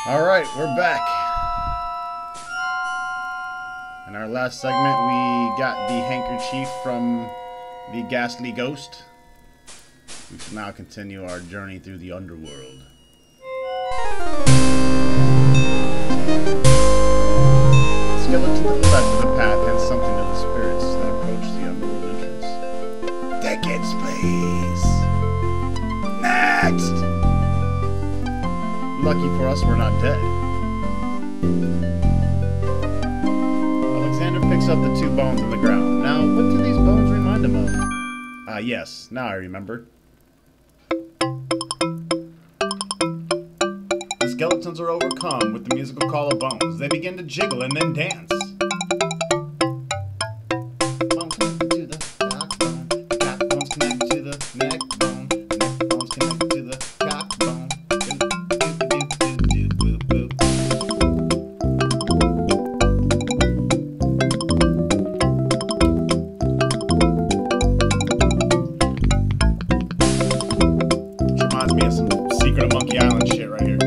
Alright, we're back. In our last segment, we got the handkerchief from the ghastly ghost. We shall now continue our journey through the underworld. The skeleton to the left of the path has something to the spirits that approach the underworld entrance. Tickets, please! Next! Lucky for us, we're not dead. Alexander picks up the two bones on the ground. Now, what do these bones remind him of? Ah, yes. Now I remember. The skeletons are overcome with the musical call of bones. They begin to jiggle and then dance. Bones connected to the backbone. Backbones connected to the neck bone. Neck bones connected to the backbone. Reminds me of some Secret of Monkey Island shit right here.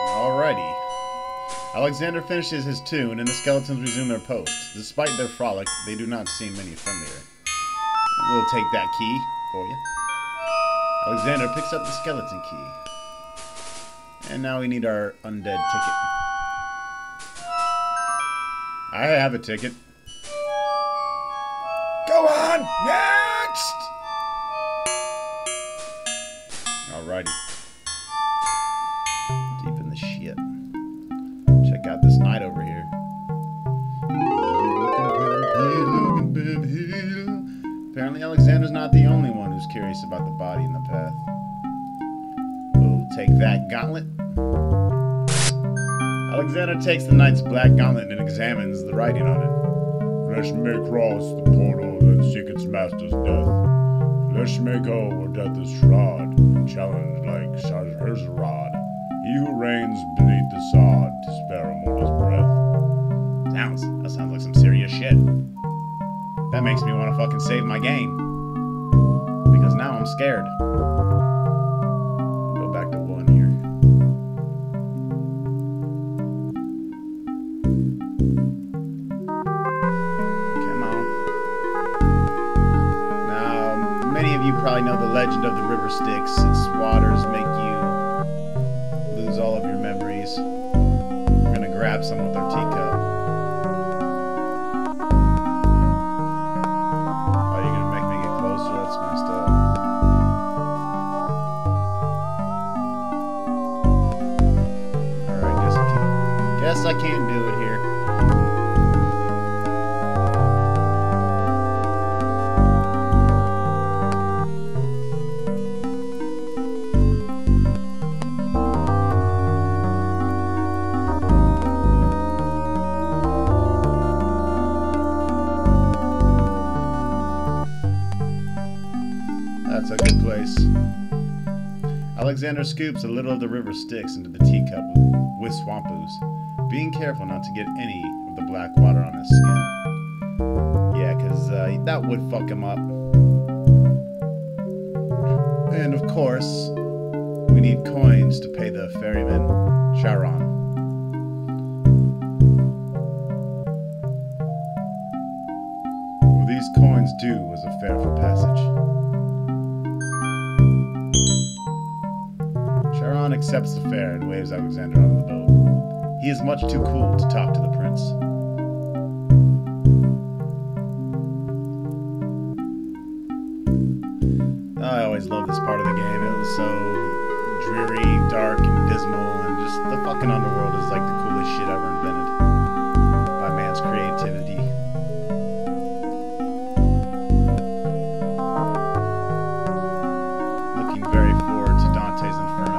Alrighty. Alexander finishes his tune, and the skeletons resume their post. Despite their frolic, they do not seem any friendlier. We'll take that key for you. Alexander picks up the skeleton key. And now we need our undead ticket. I have a ticket. Go on! Next! Alrighty. Deep in the shit. Check out this knight over here. Apparently Alexander's not the only one who's curious about the body in the path. We'll take that gauntlet. Alexander takes the knight's black gauntlet and examines the writing on it. Flesh may cross the portal that seek its master's death. Flesh may go where death is trod, and challenge like Scheherazade. He who reigns beneath the sod to spare a mortal's breath. That sounds like some serious shit. That makes me want to fucking save my game. Because now I'm scared. Go back to 1 here. Come on. Now, many of you probably know the legend of the river Styx. Its waters make you lose all of your memories. We're gonna grab some with our teacup. Oh, you're gonna make me get closer? That's messed up. Alright, guess I can't do it here. That's a good place. Alexander scoops a little of the river Styx into the teacup with swamp ooze, being careful not to get any of the black water on his skin. Yeah, because that would fuck him up. And of course, we need coins to pay the ferryman, Charon. What these coins do is a fare for passage. Charon accepts the fare and waves Alexander out of the boat. He is much too cool to talk to the prince. I always loved this part of the game. It was so dreary, dark, and dismal, and just the fucking underworld is like the coolest shit ever invented by man's creativity. Looking very forward to Dante's Inferno.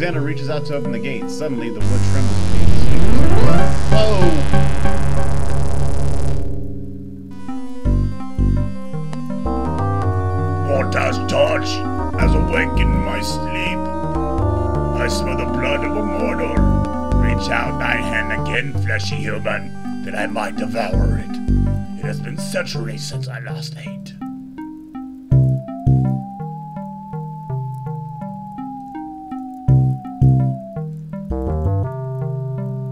Alexander reaches out to open the gate. Suddenly, the wood trembles beneath his fingers. Whoa! Mortar's torch has awakened my sleep. I smell the blood of a mortal. Reach out thy hand again, fleshy human, that I might devour it. It has been centuries since I last ate.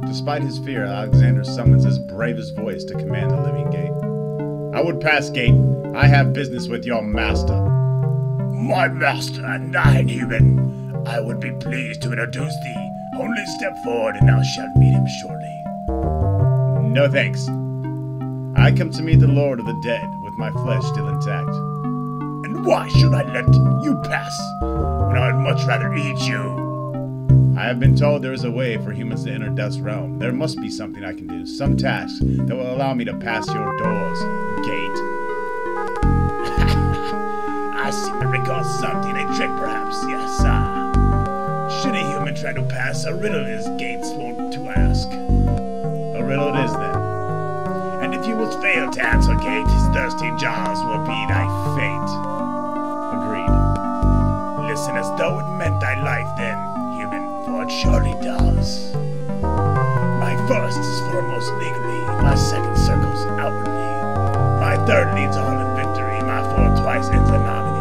Despite his fear, Alexander summons his bravest voice to command the living gate. I would pass, gate. I have business with your master. My master and thine, human. I would be pleased to introduce thee. Only step forward and thou shalt meet him shortly. No thanks. I come to meet the Lord of the Dead, with my flesh still intact. And why should I let you pass, when I would much rather eat you? I have been told there is a way for humans to enter Death's realm. There must be something I can do, some task that will allow me to pass your doors, gate. I seem to recall something, a trick perhaps, yes, Should a human try to pass a riddle his gates wont to ask? A riddle it is then. And if you will fail to answer, gate, his thirsty jaws will be thy fate. Agreed. Listen as though it meant thy life then, human, for it surely does. My first is foremost legally, my second circles outwardly. My third leads all in victory, my fourth twice ends a nominee.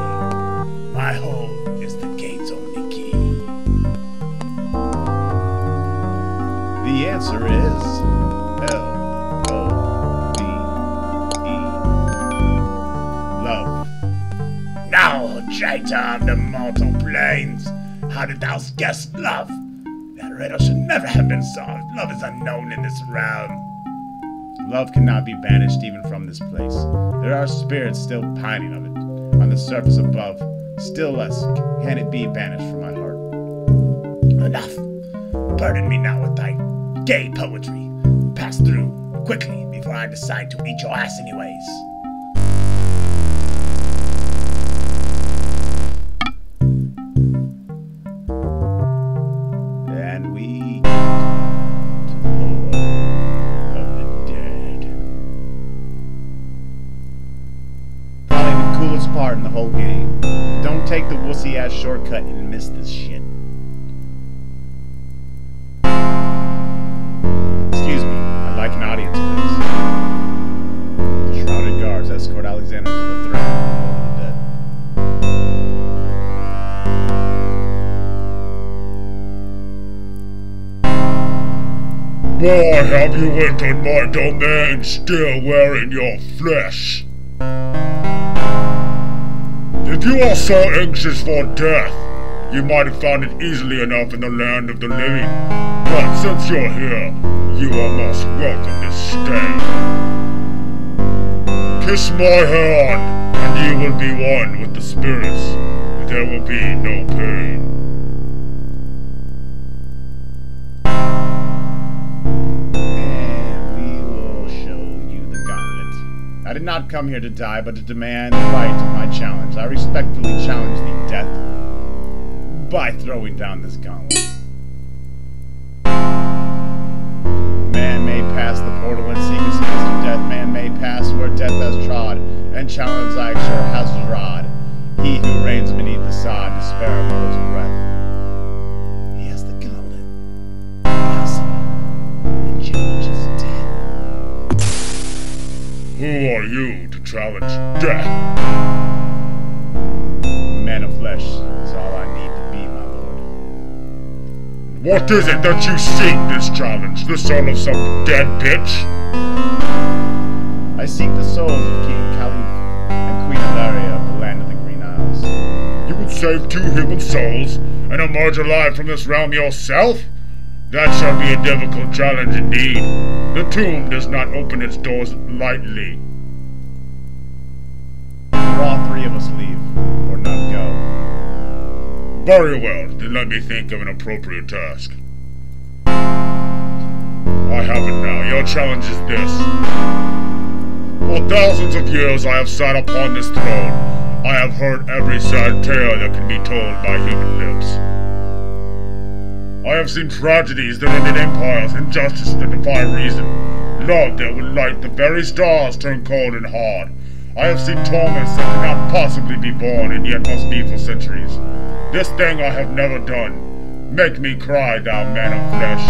My whole is the gate's only key. The answer is L-O-V-E. Love. Now, traitor of the mortal plains, how did thou guess love? That riddle should never have been solved. Love is unknown in this realm. Love cannot be banished even from this place. There are spirits still pining of it. On the surface above, still less can it be banished from my heart. Enough. Burden me now with thy gay poetry. Pass through, quickly, before I decide to eat your ass anyways. And we to the Lord of the Dead. Probably the coolest part in the whole game. Don't take the wussy-ass shortcut and miss this shit. Excuse me, I'd like an audience, please. The shrouded guards escort Alexander to the throne of the dead. Why have you entered my domain, still wearing your flesh? If you are so anxious for death, you might have found it easily enough in the land of the living. But since you're here, you are most welcome to stay. Kiss my hand, and you will be one with the spirits. There will be no pain. I did not come here to die, but to demand the right of my challenge. I respectfully challenge thee, death, by throwing down this gauntlet. Man may pass the portal and seek his master death. Man may pass where death has trod, and challenge thy sure has rod. He who reigns beneath the sod, despair of his breath. He has the gauntlet. Impossible. And challenges death. Who are you to challenge death? Man of flesh is all I need to be, my lord. What is it that you seek this challenge? The soul of some dead bitch? I seek the souls of King Caliph and Queen Ilaria of the land of the Green Isles. You would save 2 human souls and emerge alive from this realm yourself? That shall be a difficult challenge indeed. The tomb does not open its doors lightly. Either all 3 of us leave, or none go. Very well, then let me think of an appropriate task. I have it now. Your challenge is this. For thousands of years I have sat upon this throne. I have heard every sad tale that can be told by human lips. have seen tragedies that ended empires, injustice that defy reason, love that would light the very stars turn cold and hard. I have seen torments that cannot possibly be born and yet must be for centuries. This thing I have never done. Make me cry, thou man of flesh.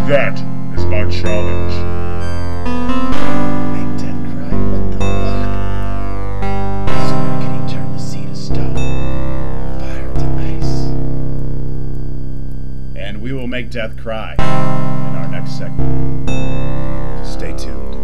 That is my challenge. Make death cry? What the fuck? Sooner can he turn the sea to stone, fire to ice. And we will make death cry in our next segment. Stay tuned.